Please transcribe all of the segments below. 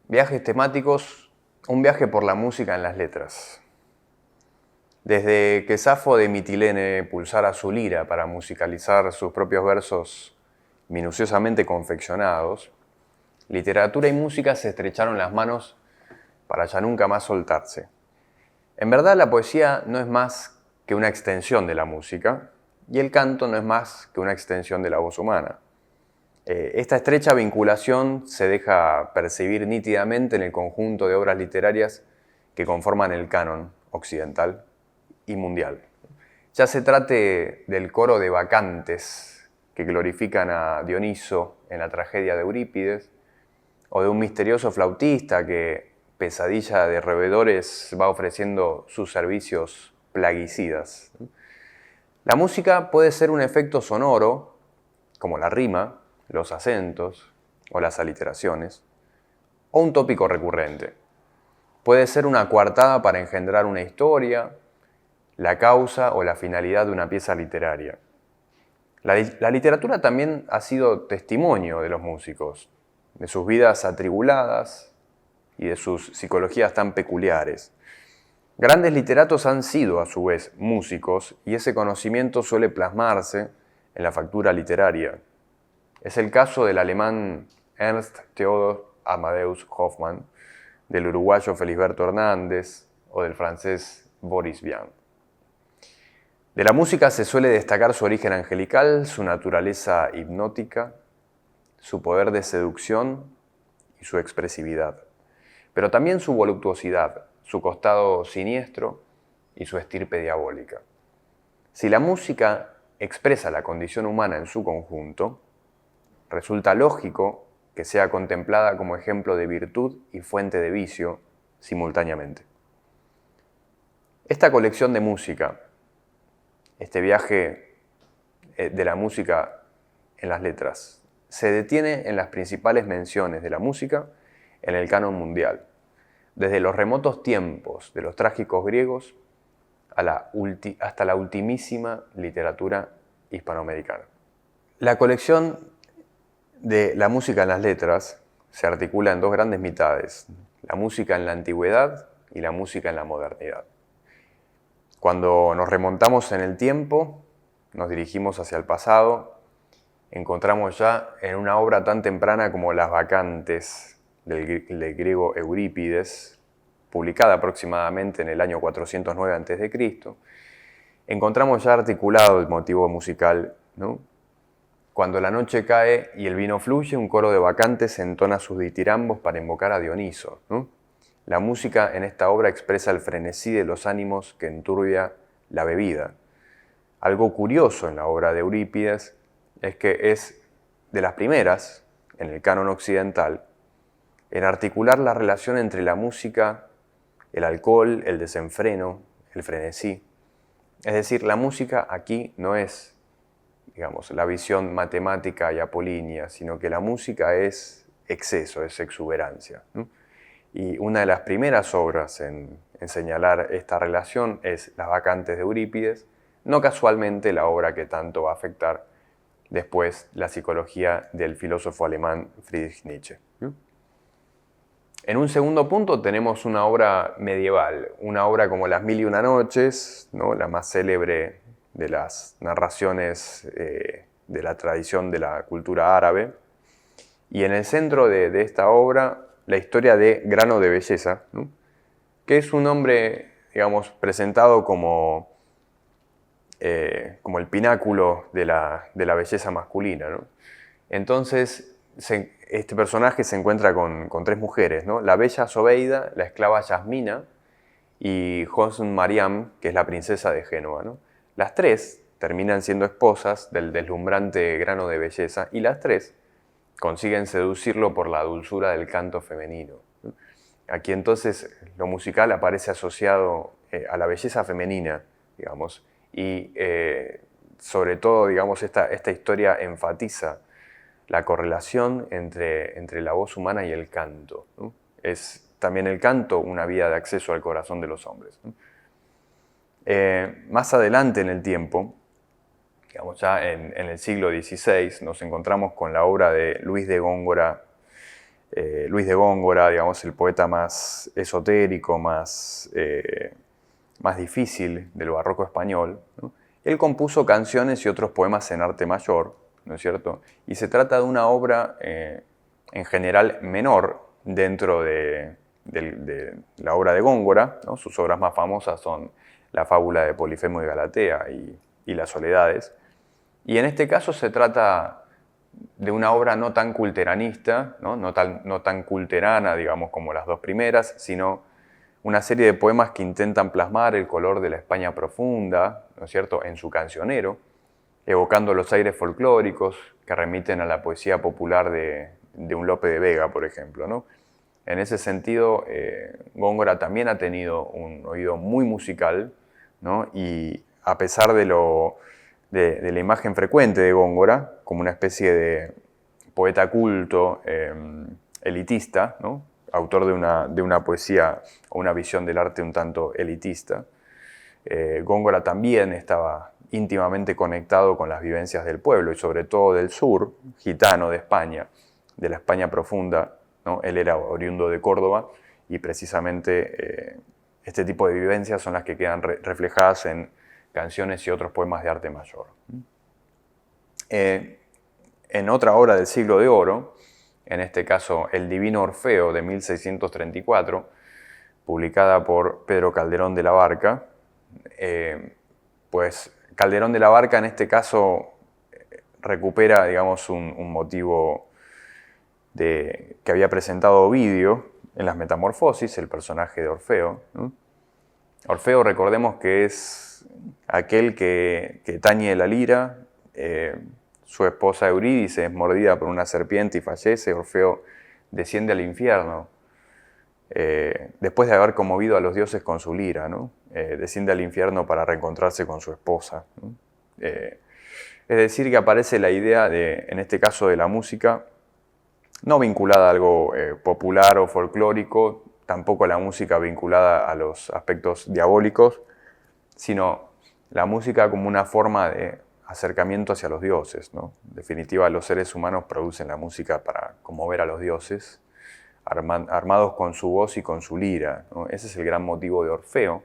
Viajes temáticos, un viaje por la música en las letras. Desde que Safo de Mitilene pulsara su lira para musicalizar sus propios versos minuciosamente confeccionados, literatura y música se estrecharon las manos para ya nunca más soltarse. En verdad, la poesía no es más que una extensión de la música y el canto no es más que una extensión de la voz humana. Esta estrecha vinculación se deja percibir nítidamente en el conjunto de obras literarias que conforman el canon occidental y mundial. Ya se trate del coro de bacantes que glorifican a Dioniso en la tragedia de Eurípides, o de un misterioso flautista que, pesadilla de roedores, va ofreciendo sus servicios plaguicidas. La música puede ser un efecto sonoro, como la rima, los acentos o las aliteraciones, o un tópico recurrente. Puede ser una coartada para engendrar una historia, la causa o la finalidad de una pieza literaria. La literatura también ha sido testimonio de los músicos, de sus vidas atribuladas y de sus psicologías tan peculiares. Grandes literatos han sido, a su vez, músicos, y ese conocimiento suele plasmarse en la factura literaria. Es el caso del alemán Ernst Theodor Amadeus Hoffmann, del uruguayo Felisberto Hernández o del francés Boris Vian. De la música se suele destacar su origen angelical, su naturaleza hipnótica, su poder de seducción y su expresividad, pero también su voluptuosidad, su costado siniestro y su estirpe diabólica. Si la música expresa la condición humana en su conjunto, resulta lógico que sea contemplada como ejemplo de virtud y fuente de vicio simultáneamente. Esta colección de música, este viaje de la música en las letras, se detiene en las principales menciones de la música en el canon mundial, desde los remotos tiempos de los trágicos griegos hasta la ultimísima literatura hispanoamericana. La colección de la música en las letras se articula en dos grandes mitades, la música en la antigüedad y la música en la modernidad. Cuando nos remontamos en el tiempo, nos dirigimos hacia el pasado, encontramos ya en una obra tan temprana como Las Bacantes del griego Eurípides, publicada aproximadamente en el año 409 a.C., encontramos ya articulado el motivo musical, ¿no? Cuando la noche cae y el vino fluye, un coro de bacantes entona sus ditirambos para invocar a Dioniso, ¿no? La música en esta obra expresa el frenesí de los ánimos que enturbia la bebida. Algo curioso en la obra de Eurípides es que es de las primeras, en el canon occidental, en articular la relación entre la música, el alcohol, el desenfreno, el frenesí. Es decir, la música aquí no es, digamos, la visión matemática y apolínea, sino que la música es exceso, es exuberancia, ¿no? Y una de las primeras obras en señalar esta relación es Las Bacantes de Eurípides, no casualmente la obra que tanto va a afectar después la psicología del filósofo alemán Friedrich Nietzsche. En un segundo punto tenemos una obra medieval, una obra como Las Mil y Una Noches, ¿no? La más célebre de las narraciones de la tradición de la cultura árabe. Y en el centro de esta obra, la historia de Grano de Belleza, ¿no? Que es un hombre, digamos, presentado como el pináculo de la belleza masculina, ¿no? Entonces, este personaje se encuentra con tres mujeres, ¿no? La bella Zobeida, la esclava Yasmina y Hosn Mariam, que es la princesa de Génova, ¿no? Las tres terminan siendo esposas del deslumbrante Grano de Belleza y las tres consiguen seducirlo por la dulzura del canto femenino. Aquí entonces lo musical aparece asociado a la belleza femenina, digamos, y sobre todo, digamos, esta historia enfatiza la correlación entre la voz humana y el canto, ¿no? Es también el canto una vía de acceso al corazón de los hombres, ¿no? Más adelante en el tiempo, digamos ya en el siglo XVI, nos encontramos con la obra de Luis de Góngora, Luis de Góngora, digamos, el poeta más esotérico, más difícil del barroco español, ¿no? Él compuso canciones y otros poemas en arte mayor, ¿no es cierto? Y se trata de una obra en general menor dentro de la obra de Góngora, ¿no? Sus obras más famosas son la fábula de Polifemo y Galatea y Las Soledades. Y en este caso se trata de una obra no tan culteranista, no tan culterana, digamos, como las dos primeras, sino una serie de poemas que intentan plasmar el color de la España profunda, ¿no es cierto?, en su cancionero, evocando los aires folclóricos que remiten a la poesía popular de un Lope de Vega, por ejemplo, ¿no? En ese sentido, Góngora también ha tenido un oído muy musical, ¿no? Y a pesar de la imagen frecuente de Góngora, como una especie de poeta culto, elitista, ¿no? Autor de una poesía o una visión del arte un tanto elitista, Góngora también estaba íntimamente conectado con las vivencias del pueblo y sobre todo del sur, gitano de España, de la España profunda, ¿no? Él era oriundo de Córdoba y precisamente este tipo de vivencias son las que quedan reflejadas en canciones y otros poemas de arte mayor. En otra obra del Siglo de Oro, en este caso El Divino Orfeo de 1634, publicada por Pedro Calderón de la Barca, pues Calderón de la Barca en este caso recupera, digamos, un motivo que había presentado Ovidio en las Metamorfosis, el personaje de Orfeo, ¿no? Orfeo, recordemos que es aquel que tañe la lira, su esposa Eurídice es mordida por una serpiente y fallece, Orfeo desciende al infierno, después de haber conmovido a los dioses con su lira, ¿no? Desciende al infierno para reencontrarse con su esposa, ¿no? Es decir, que aparece la idea en este caso, de la música, no vinculada a algo popular o folclórico, tampoco la música vinculada a los aspectos diabólicos, sino la música como una forma de acercamiento hacia los dioses, ¿no? En definitiva, los seres humanos producen la música para conmover a los dioses, armados con su voz y con su lira, ¿no? Ese es el gran motivo de Orfeo,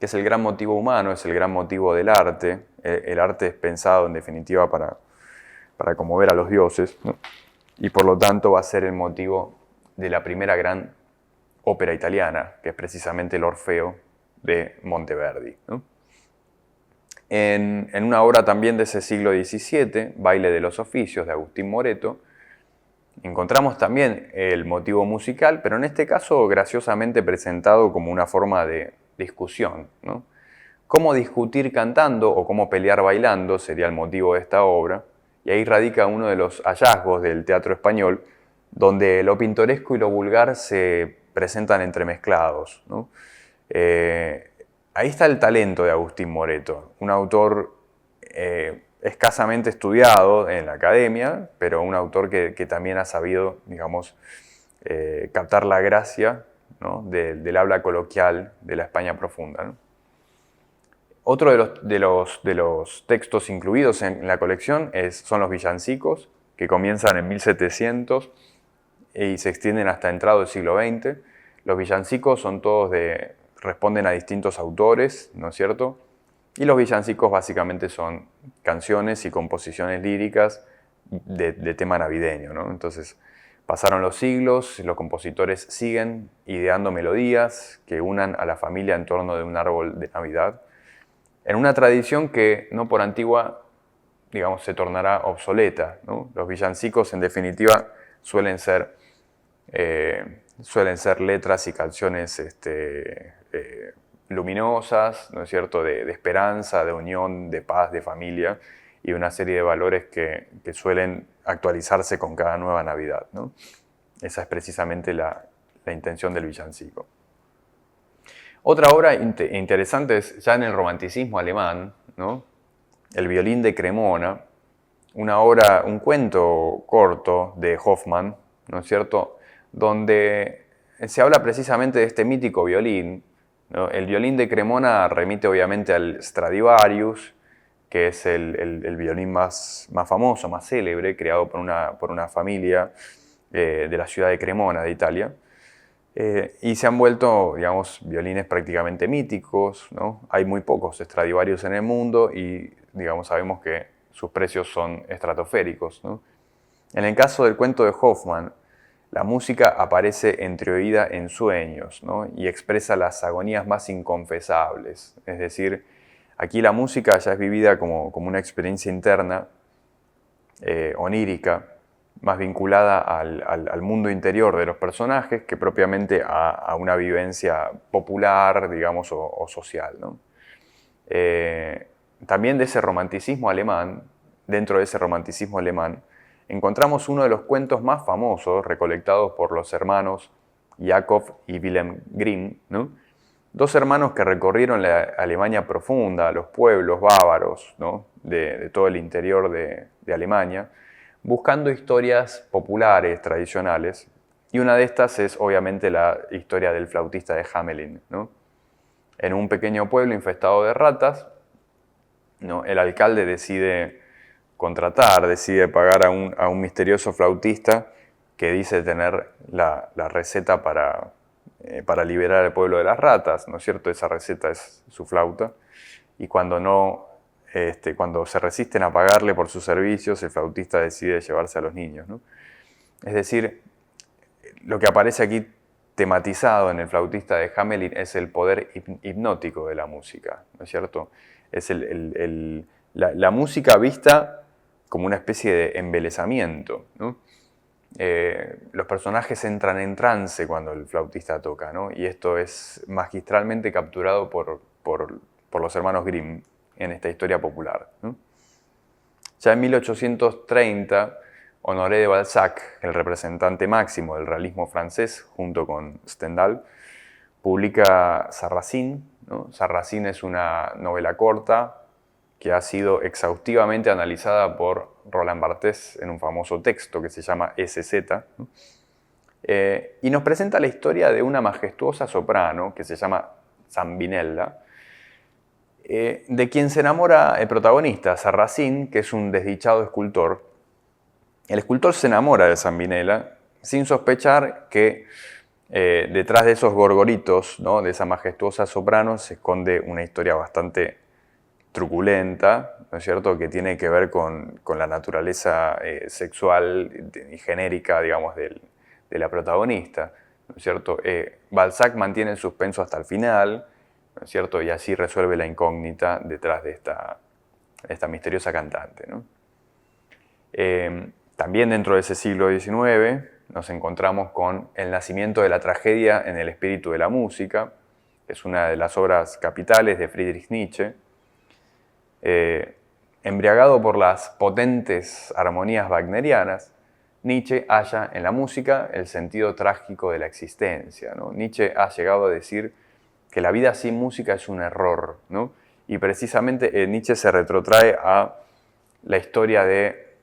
que es el gran motivo humano, es el gran motivo del arte. El arte es pensado, en definitiva, para conmover a los dioses, ¿no? Y por lo tanto va a ser el motivo de la primera gran ópera italiana, que es precisamente el Orfeo de Monteverdi, ¿no? En una obra también de ese siglo XVII, Baile de los Oficios, de Agustín Moreto, encontramos también el motivo musical, pero en este caso graciosamente presentado como una forma de discusión, ¿no? Cómo discutir cantando o cómo pelear bailando sería el motivo de esta obra, y ahí radica uno de los hallazgos del teatro español, donde lo pintoresco y lo vulgar se presentan entremezclados, ¿no? Ahí está el talento de Agustín Moreto, un autor escasamente estudiado en la academia, pero un autor que también ha sabido, digamos, captar la gracia, ¿no? del habla coloquial de la España profunda, ¿no? Otro de los textos incluidos en la colección son los villancicos, que comienzan en 1700 y se extienden hasta entrado del siglo XX. Los villancicos son todos responden a distintos autores, ¿no es cierto? Y los villancicos básicamente son canciones y composiciones líricas de tema navideño, ¿no? Entonces, pasaron los siglos, los compositores siguen ideando melodías que unan a la familia en torno de un árbol de Navidad, en una tradición que no por antigua, digamos, se tornará obsoleta, ¿no? Los villancicos, en definitiva, suelen ser letras y canciones luminosas, ¿no es cierto?, de esperanza, de unión, de paz, de familia, y una serie de valores que suelen actualizarse con cada nueva Navidad, ¿no? Esa es precisamente la intención del villancico. Otra obra interesante es ya en el romanticismo alemán, ¿no? El violín de Cremona, un cuento corto de Hoffmann, ¿no es cierto?, donde se habla precisamente de este mítico violín, ¿no? El violín de Cremona remite obviamente al Stradivarius, que es el violín más famoso, más célebre, creado por una familia de la ciudad de Cremona, de Italia. Y se han vuelto, digamos, violines prácticamente míticos, ¿no? Hay muy pocos Stradivarius en el mundo y, digamos, sabemos que sus precios son estratosféricos, ¿no? En el caso del cuento de Hoffmann, la música aparece entreoída en sueños, ¿no? Y expresa las agonías más inconfesables. Es decir, aquí la música ya es vivida como una experiencia interna, onírica, más vinculada al mundo interior de los personajes que propiamente a una vivencia popular, digamos, o social, ¿no? También de ese romanticismo alemán, dentro de ese romanticismo alemán, encontramos uno de los cuentos más famosos recolectados por los hermanos Jakob y Wilhelm Grimm, ¿no? Dos hermanos que recorrieron la Alemania profunda, los pueblos bávaros, ¿no? de todo el interior de Alemania, buscando historias populares, tradicionales, y una de estas es obviamente la historia del flautista de Hamelin, ¿no? En un pequeño pueblo infestado de ratas, ¿no? El alcalde decide pagar a un misterioso flautista que dice tener la receta para liberar al pueblo de las ratas, ¿no es cierto? Esa receta es su flauta, y cuando se resisten a pagarle por sus servicios, el flautista decide llevarse a los niños, ¿no? Es decir, lo que aparece aquí tematizado en el flautista de Hamelin es el poder hipnótico de la música, ¿no es cierto? Es la música vista como una especie de embelesamiento, ¿no? Los personajes entran en trance cuando el flautista toca, ¿no? Y esto es magistralmente capturado por los hermanos Grimm en esta historia popular, ¿no? Ya en 1830, Honoré de Balzac, el representante máximo del realismo francés, junto con Stendhal, publica Sarracine, ¿no? Sarracine es una novela corta que ha sido exhaustivamente analizada por Roland Barthes en un famoso texto que se llama SZ, ¿no? Y nos presenta la historia de una majestuosa soprano que se llama Zambinella, de quien se enamora el protagonista, Sarracine, que es un desdichado escultor. El escultor se enamora de Zambinella sin sospechar que detrás de esos gorgoritos, ¿no? De esa majestuosa soprano, se esconde una historia bastante truculenta, ¿no es cierto?, que tiene que ver con la naturaleza sexual y genérica, digamos, de la protagonista, ¿no es cierto? Balzac mantiene el suspenso hasta el final, ¿no es cierto?, y así resuelve la incógnita detrás de esta misteriosa cantante, ¿no? También dentro de ese siglo XIX nos encontramos con El nacimiento de la tragedia en el espíritu de la música, que es una de las obras capitales de Friedrich Nietzsche. Embriagado por las potentes armonías wagnerianas, Nietzsche halla en la música el sentido trágico de la existencia, ¿no? Nietzsche ha llegado a decir que la vida sin música es un error, ¿no? Y precisamente Nietzsche se retrotrae a la historia de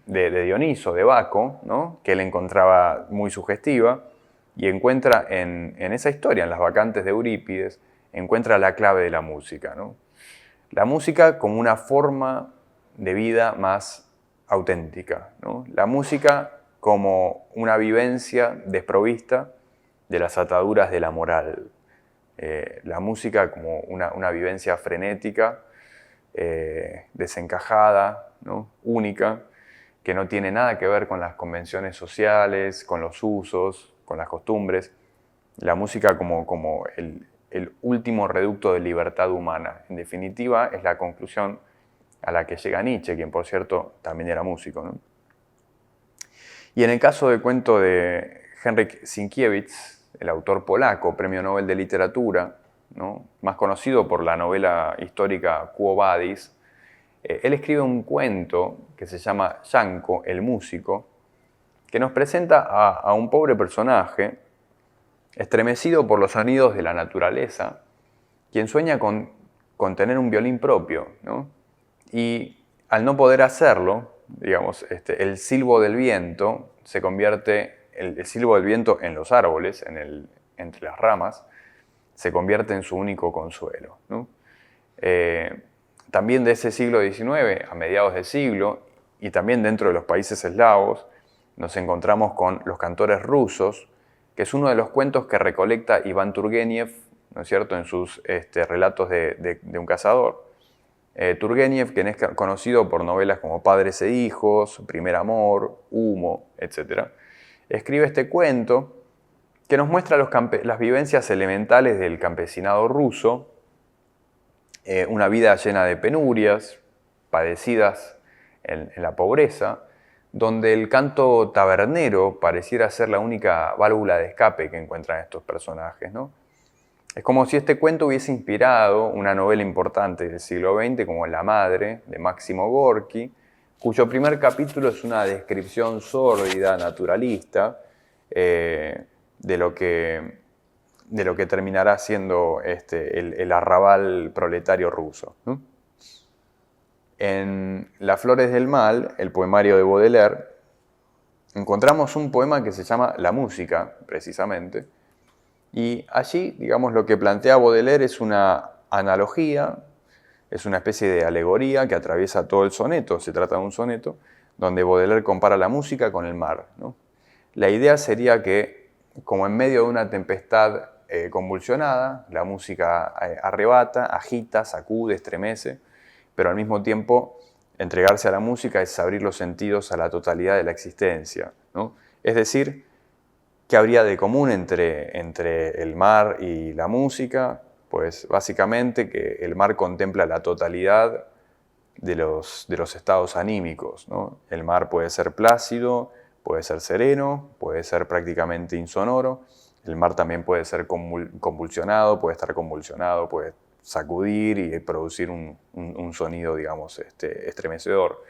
Dioniso, de Baco, ¿no? Que él encontraba muy sugestiva, y encuentra en esa historia, en las vacantes de Eurípides, encuentra la clave de la música, ¿no? La música como una forma de vida más auténtica, ¿no? La música como una vivencia desprovista de las ataduras de la moral. La música como una vivencia frenética, desencajada, ¿no? Única, que no tiene nada que ver con las convenciones sociales, con los usos, con las costumbres. La música como el último reducto de libertad humana. En definitiva, es la conclusión a la que llega Nietzsche, quien por cierto también era músico, ¿no? Y en el caso del cuento de Henryk Sienkiewicz, el autor polaco, premio Nobel de Literatura, ¿no?, más conocido por la novela histórica Quo Vadis, él escribe un cuento que se llama Janko, el músico, que nos presenta a un pobre personaje estremecido por los sonidos de la naturaleza, quien sueña con tener un violín propio, ¿no? Y al no poder hacerlo, digamos, el silbo del viento se convierte, el silbo del viento en los árboles, entre las ramas, se convierte en su único consuelo, ¿no? También de ese siglo XIX, a mediados del siglo, y también dentro de los países eslavos, nos encontramos con Los cantores rusos, que es uno de los cuentos que recolecta Iván Turgeniev, ¿no es cierto?, en sus relatos de un cazador. Turgeniev, quien es conocido por novelas como Padres e Hijos, Primer Amor, Humo, etc., escribe este cuento que nos muestra las vivencias elementales del campesinado ruso, una vida llena de penurias, padecidas en la pobreza, donde el canto tabernero pareciera ser la única válvula de escape que encuentran estos personajes, ¿no? Es como si este cuento hubiese inspirado una novela importante del siglo XX como La Madre, de Máximo Gorki, cuyo primer capítulo es una descripción sórdida, naturalista, de lo que terminará siendo el arrabal proletario ruso, ¿no? En Las Flores del Mal, el poemario de Baudelaire, encontramos un poema que se llama La Música, precisamente, y allí, digamos, lo que plantea Baudelaire es una analogía, es una especie de alegoría que atraviesa todo el soneto, se trata de un soneto, donde Baudelaire compara la música con el mar, ¿no? La idea sería que, como en medio de una tempestad convulsionada, la música arrebata, agita, sacude, estremece, pero al mismo tiempo entregarse a la música es abrir los sentidos a la totalidad de la existencia, ¿no? Es decir, ¿qué habría de común entre el mar y la música? Pues básicamente que el mar contempla la totalidad de los estados anímicos, ¿no? El mar puede ser plácido, puede ser sereno, puede ser prácticamente insonoro. El mar también puede ser convulsionado, puede estar convulsionado, puede sacudir y producir un sonido, digamos, estremecedor.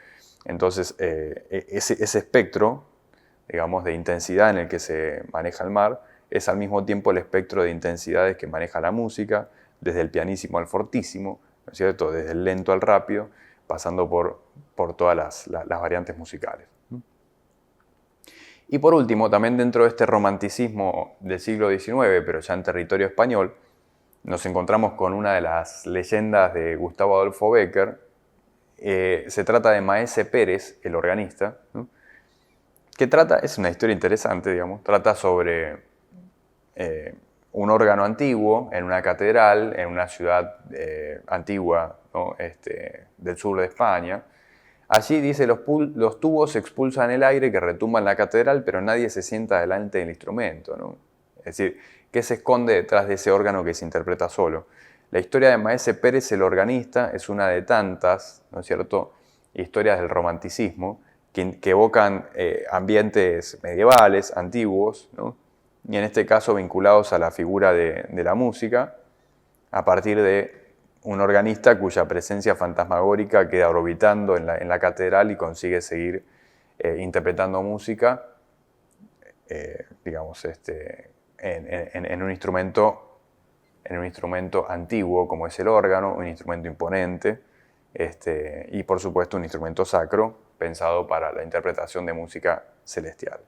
Entonces, ese espectro, digamos, de intensidad en el que se maneja el mar es al mismo tiempo el espectro de intensidades que maneja la música, desde el pianísimo al fortísimo, ¿no es cierto?, desde el lento al rápido, pasando por todas las variantes musicales. Y por último, también dentro de este romanticismo del siglo XIX, pero ya en territorio español, nos encontramos con una de las leyendas de Gustavo Adolfo Bécquer. Se trata de Maese Pérez, el organista, ¿no?, que es una historia interesante, digamos, trata sobre un órgano antiguo en una catedral, en una ciudad antigua, ¿no?, del sur de España. Allí dice, los tubos expulsan el aire que retumba en la catedral, pero nadie se sienta delante del instrumento, ¿no? Es decir, ¿qué se esconde detrás de ese órgano que se interpreta solo? La historia de Maese Pérez, el organista, es una de tantas, ¿no es cierto?, historias del romanticismo que evocan ambientes medievales, antiguos, ¿no?, y en este caso vinculados a la figura de la música, a partir de un organista cuya presencia fantasmagórica queda orbitando en la catedral y consigue seguir interpretando música, digamos, en un instrumento antiguo como es el órgano, un instrumento imponente, y por supuesto un instrumento sacro pensado para la interpretación de música celestial.